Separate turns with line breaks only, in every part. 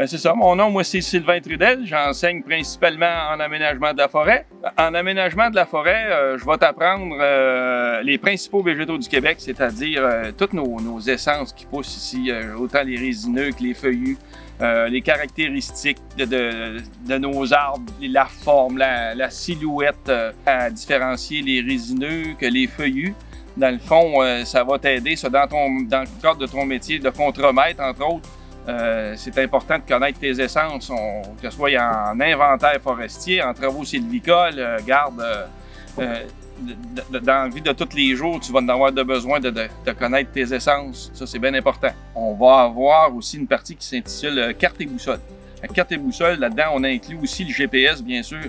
Ben, c'est ça, mon nom, moi, c'est Sylvain Trudel. J'enseigne principalement en aménagement de la forêt. En aménagement de la forêt, je vais t'apprendre les principaux végétaux du Québec, c'est-à-dire toutes nos essences qui poussent ici, autant les résineux que les feuillus, les caractéristiques de nos arbres, la forme, la silhouette, à différencier les résineux que les feuillus. Dans le fond, ça va t'aider, ça, dans le cadre de ton métier de contremaître, entre autres. C'est important de connaître tes essences, que ce soit en inventaire forestier, en travaux sylvicoles, dans la vie de tous les jours, tu vas en avoir besoin de connaître tes essences. Ça, c'est bien important. On va avoir aussi une partie qui s'intitule carte et boussole. La carte et boussole, là-dedans, on inclut aussi le GPS, bien sûr.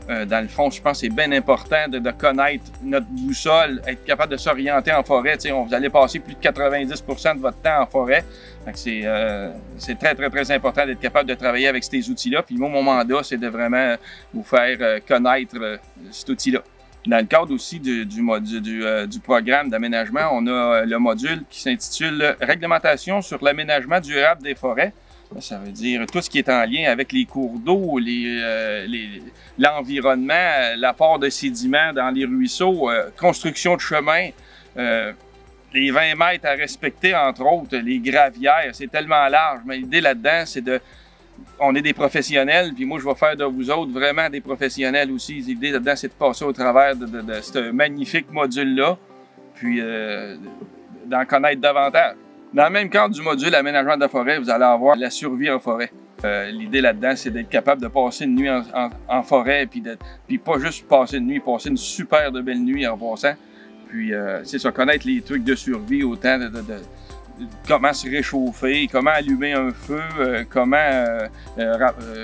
Dans le fond, je pense que c'est bien important de connaître notre boussole, être capable de s'orienter en forêt. Vous allez passer plus de 90% de votre temps en forêt. C'est très, très, très important d'être capable de travailler avec ces outils-là. Puis moi, mon mandat, c'est de vraiment vous faire connaître cet outil-là. Dans le cadre aussi du programme d'aménagement, on a le module qui s'intitule « Réglementation sur l'aménagement durable des forêts ». Ça veut dire tout ce qui est en lien avec les cours d'eau, l'environnement, l'apport de sédiments dans les ruisseaux, construction de chemins, les 20 mètres à respecter, entre autres, les gravières. C'est tellement large, mais l'idée là-dedans, c'est on est des professionnels, puis moi, je vais faire de vous autres vraiment des professionnels aussi. L'idée là-dedans, c'est de passer au travers de ce magnifique module-là, puis d'en connaître davantage. Dans le même cadre du module aménagement de la forêt, vous allez avoir la survie en forêt. L'idée là-dedans, c'est d'être capable de passer une nuit en forêt, puis pas juste passer une nuit, passer une super de belle nuit en passant. Puis c'est ça, connaître les trucs de survie, autant comment se réchauffer, comment allumer un feu, comment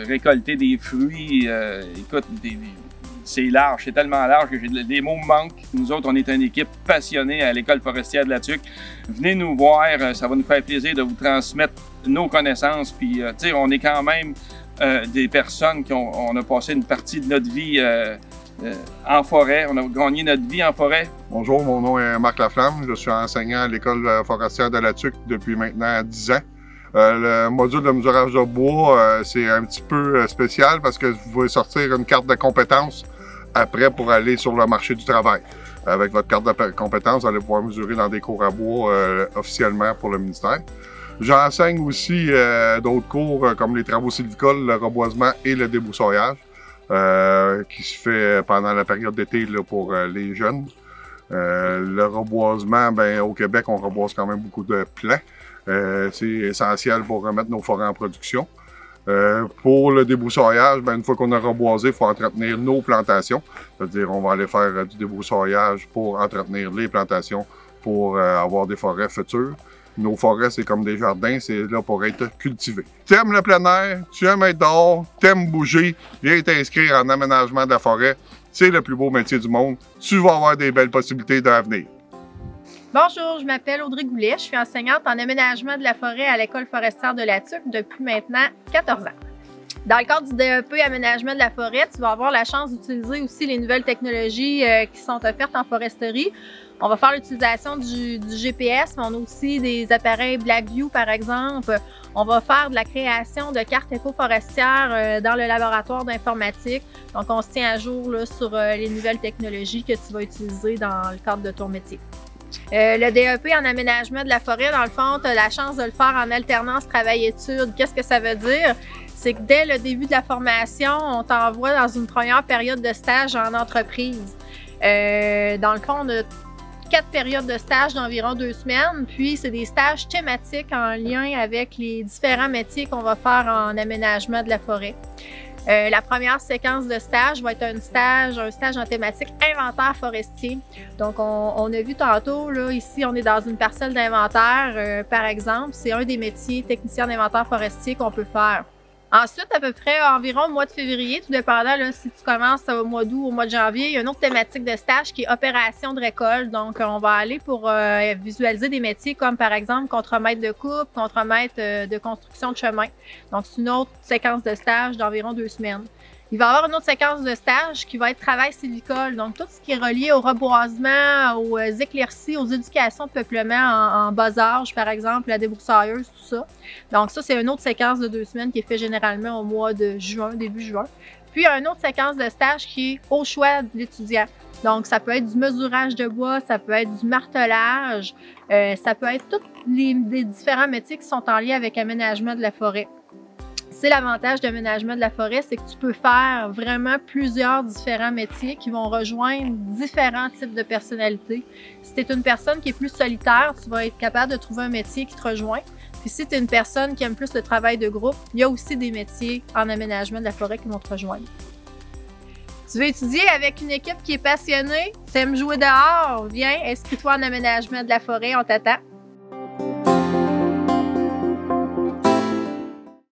récolter des fruits. Écoute, c'est large, c'est tellement large que les mots me manquent. Nous autres, on est une équipe passionnée à l'École forestière de la Tuque. Venez nous voir, ça va nous faire plaisir de vous transmettre nos connaissances. Puis, tu sais, on est quand même des personnes on a passé une partie de notre vie en forêt. On a gagné notre vie en forêt.
Bonjour, mon nom est Marc Laflamme. Je suis enseignant à l'École forestière de la Tuque depuis maintenant 10 ans. Le module de mesurage de bois, c'est un petit peu spécial parce que vous pouvez sortir une carte de compétences après pour aller sur le marché du travail. Avec votre carte de compétences, vous allez pouvoir mesurer dans des cours à bois officiellement pour le ministère. J'enseigne aussi d'autres cours comme les travaux sylvicoles, le reboisement et le débroussaillage qui se fait pendant la période d'été pour les jeunes. Le reboisement, au Québec, on reboise quand même beaucoup de plants. C'est essentiel pour remettre nos forêts en production. Pour le débroussaillage, une fois qu'on a reboisé, il faut entretenir nos plantations. C'est-à-dire on va aller faire du débroussaillage pour entretenir les plantations pour avoir des forêts futures. Nos forêts, c'est comme des jardins, c'est là pour être cultivés. Tu aimes le plein air, tu aimes être dehors, tu aimes bouger, viens t'inscrire en aménagement de la forêt. C'est le plus beau métier du monde. Tu vas avoir des belles possibilités d'avenir.
Bonjour, je m'appelle Audrey Goulet, je suis enseignante en aménagement de la forêt à l'École forestière de la Tuque depuis maintenant 14 ans. Dans le cadre du DEP aménagement de la forêt, tu vas avoir la chance d'utiliser aussi les nouvelles technologies qui sont offertes en foresterie. On va faire l'utilisation du GPS, mais on a aussi des appareils Blackview par exemple. On va faire de la création de cartes éco-forestières dans le laboratoire d'informatique. Donc on se tient à jour là, sur les nouvelles technologies que tu vas utiliser dans le cadre de ton métier. Le DEP en aménagement de la forêt, dans le fond, tu as la chance de le faire en alternance travail-études. Qu'est-ce que ça veut dire? C'est que dès le début de la formation, on t'envoie dans une première période de stage en entreprise. Dans le fond, on a 4 périodes de stage d'environ 2 semaines, puis c'est des stages thématiques en lien avec les différents métiers qu'on va faire en aménagement de la forêt. La première séquence de stage va être un stage en thématique inventaire forestier. Donc, on a vu tantôt, là, ici, on est dans une parcelle d'inventaire, par exemple. C'est un des métiers technicien d'inventaire forestier qu'on peut faire. Ensuite, à peu près environ au mois de février, tout dépendant là, si tu commences au mois d'août ou au mois de janvier, il y a une autre thématique de stage qui est opération de récolte. Donc, on va aller pour visualiser des métiers comme par exemple contremaître de coupe, contremaître de construction de chemin. Donc, c'est une autre séquence de stage d'environ 2 semaines. Il va y avoir une autre séquence de stage qui va être travail sylvicole. Donc, tout ce qui est relié au reboisement, aux éclaircies, aux éducations de peuplement en bas âge, par exemple, la débroussailleuse, tout ça. Donc, ça, c'est une autre séquence de 2 semaines qui est faite généralement au mois de juin, début juin. Puis, une autre séquence de stage qui est au choix de l'étudiant. Donc, ça peut être du mesurage de bois, ça peut être du martelage, ça peut être tous les différents métiers qui sont en lien avec l'aménagement de la forêt. C'est l'avantage de l'aménagement de la forêt, c'est que tu peux faire vraiment plusieurs différents métiers qui vont rejoindre différents types de personnalités. Si tu es une personne qui est plus solitaire, tu vas être capable de trouver un métier qui te rejoint. Puis si tu es une personne qui aime plus le travail de groupe, il y a aussi des métiers en aménagement de la forêt qui vont te rejoindre. Tu veux étudier avec une équipe qui est passionnée, tu aimes jouer dehors, viens, inscris-toi en aménagement de la forêt, on t'attend.